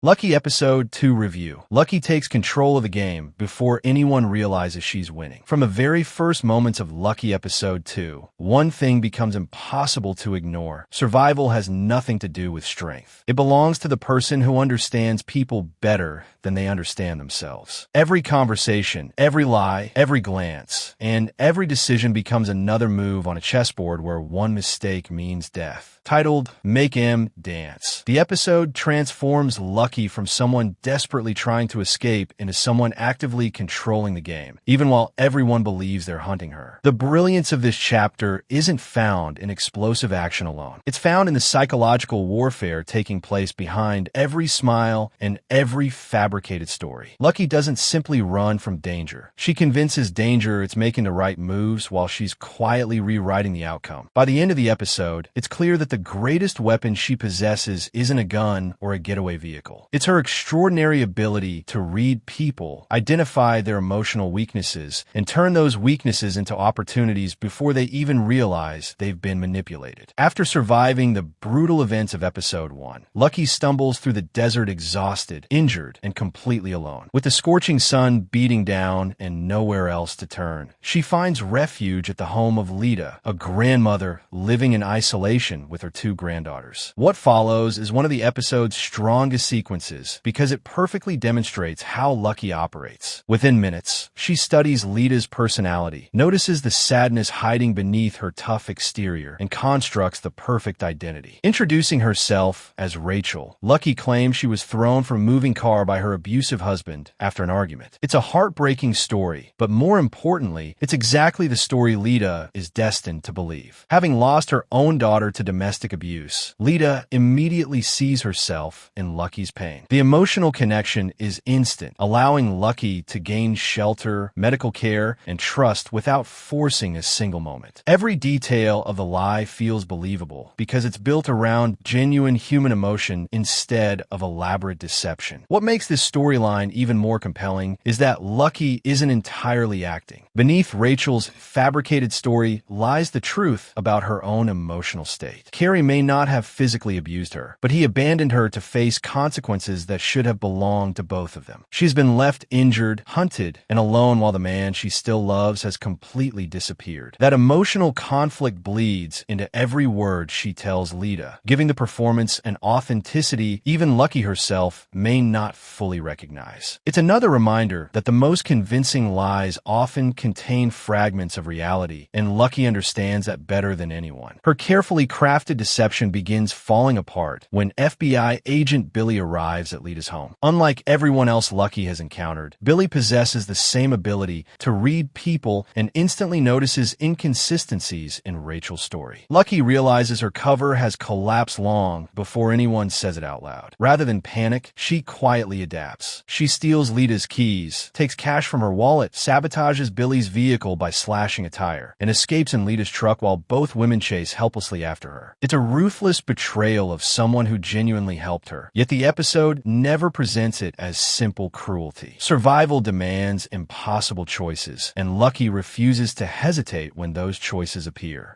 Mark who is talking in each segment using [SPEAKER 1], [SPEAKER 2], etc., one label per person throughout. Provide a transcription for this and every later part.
[SPEAKER 1] Lucky Episode 2 Review. Lucky takes control of the game before anyone realizes she's winning. From the very first moments of Lucky Episode 2, one thing becomes impossible to ignore. Survival has nothing to do with strength. It belongs to the person who understands people better than they understand themselves. Every conversation, every lie, every glance, and every decision becomes another move on a chessboard where one mistake means death. Titled, Make Em Dance. The episode transforms Lucky from someone desperately trying to escape into someone actively controlling the game, even while everyone believes they're hunting her. The brilliance of this chapter isn't found in explosive action alone. It's found in the psychological warfare taking place behind every smile and every fabricated story. Lucky doesn't simply run from danger. She convinces danger it's making the right moves while she's quietly rewriting the outcome. By the end of the episode, it's clear that the greatest weapon she possesses isn't a gun or a getaway vehicle. It's her extraordinary ability to read people, identify their emotional weaknesses, and turn those weaknesses into opportunities before they even realize they've been manipulated. After surviving the brutal events of Episode 1, Lucky stumbles through the desert exhausted, injured, and completely alone. With the scorching sun beating down and nowhere else to turn, she finds refuge at the home of Lita, a grandmother living in isolation with her two granddaughters. What follows is one of the episode's strongest sequences because it perfectly demonstrates how Lucky operates. Within minutes, she studies Lita's personality, notices the sadness hiding beneath her tough exterior, and constructs the perfect identity. Introducing herself as Rachel, Lucky claims she was thrown from a moving car by her abusive husband after an argument. It's a heartbreaking story, but more importantly, it's exactly the story Lita is destined to believe. Having lost her own daughter to domestic abuse, Lita immediately sees herself in Lucky's pain. The emotional connection is instant, allowing Lucky to gain shelter, medical care, and trust without forcing a single moment. Every detail of the lie feels believable because it's built around genuine human emotion instead of elaborate deception. What makes this storyline even more compelling is that Lucky isn't entirely acting. Beneath Rachel's fabricated story lies the truth about her own emotional state. Cary may not have physically abused her, but he abandoned her to face consequences that should have belonged to both of them. She's been left injured, hunted, and alone while the man she still loves has completely disappeared. That emotional conflict bleeds into every word she tells Lita, giving the performance an authenticity even Lucky herself may not fully recognize. It's another reminder that the most convincing lies often contain fragments of reality, and Lucky understands that better than anyone. Her carefully crafted deception begins falling apart when FBI agent Billie arrives at Lita's home. Unlike everyone else Lucky has encountered, Billie possesses the same ability to read people and instantly notices inconsistencies in Rachel's story. Lucky realizes her cover has collapsed long before anyone says it out loud. Rather than panic, she quietly adapts. She steals Lita's keys, takes cash from her wallet, sabotages Billie's vehicle by slashing a tire, and escapes in Lita's truck while both women chase helplessly after her. It's a ruthless betrayal of someone who genuinely helped her, yet the episode never presents it as simple cruelty. Survival demands impossible choices, and Lucky refuses to hesitate when those choices appear.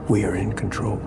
[SPEAKER 2] We are in control.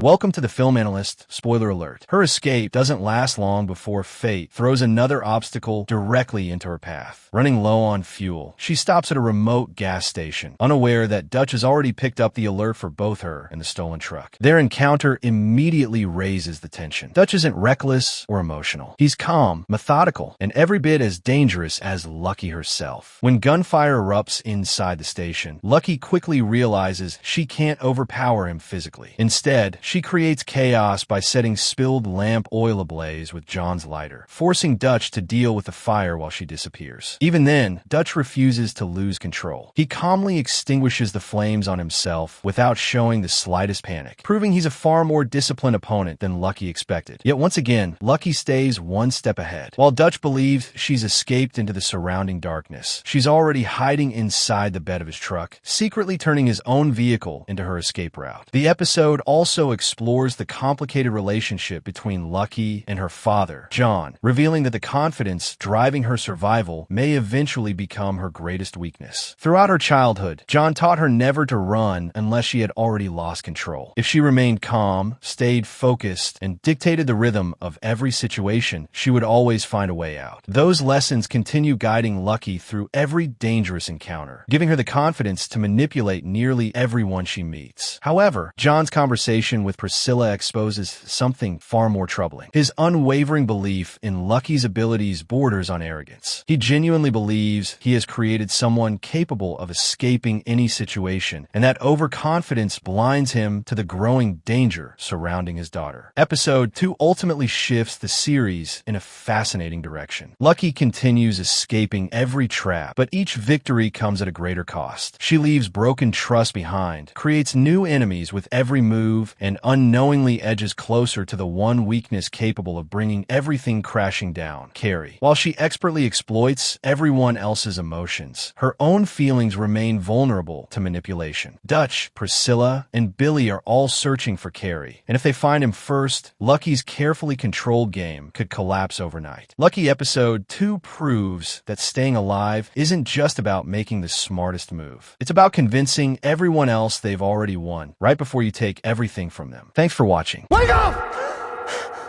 [SPEAKER 1] Welcome to the Film Analyst. Spoiler alert. Her escape doesn't last long before fate throws another obstacle directly into her path. Running low on fuel, she stops at a remote gas station, unaware that Dutch has already picked up the alert for both her and the stolen truck. Their encounter immediately raises the tension. Dutch isn't reckless or emotional. He's calm, methodical, and every bit as dangerous as Lucky herself. When gunfire erupts inside the station, Lucky quickly realizes she can't overpower him physically. Instead, she creates chaos by setting spilled lamp oil ablaze with John's lighter, forcing Dutch to deal with the fire while she disappears. Even then, Dutch refuses to lose control. He calmly extinguishes the flames on himself without showing the slightest panic, proving he's a far more disciplined opponent than Lucky expected. Yet once again, Lucky stays one step ahead. While Dutch believes she's escaped into the surrounding darkness, she's already hiding inside the bed of his truck, secretly turning his own vehicle into her escape route. The episode also explores the complicated relationship between Lucky and her father, John, revealing that the confidence driving her survival may eventually become her greatest weakness. Throughout her childhood, John taught her never to run unless she had already lost control. If she remained calm, stayed focused, and dictated the rhythm of every situation, she would always find a way out. Those lessons continue guiding Lucky through every dangerous encounter, giving her the confidence to manipulate nearly everyone she meets. However, John's conversation with Priscilla exposes something far more troubling. His unwavering belief in Lucky's abilities borders on arrogance. He genuinely believes he has created someone capable of escaping any situation, and that overconfidence blinds him to the growing danger surrounding his daughter. Episode 2 ultimately shifts the series in a fascinating direction. Lucky continues escaping every trap, but each victory comes at a greater cost. She leaves broken trust behind, creates new enemies with every move, and unknowingly edges closer to the one weakness capable of bringing everything crashing down, Cary. While she expertly exploits everyone else's emotions, her own feelings remain vulnerable to manipulation. Dutch, Priscilla, and Billie are all searching for Cary, and if they find him first, Lucky's carefully controlled game could collapse overnight. Lucky Episode 2 proves that staying alive isn't just about making the smartest move. It's about convincing everyone else they've already won, right before you take everything from them. Thanks for watching.
[SPEAKER 2] Wake up!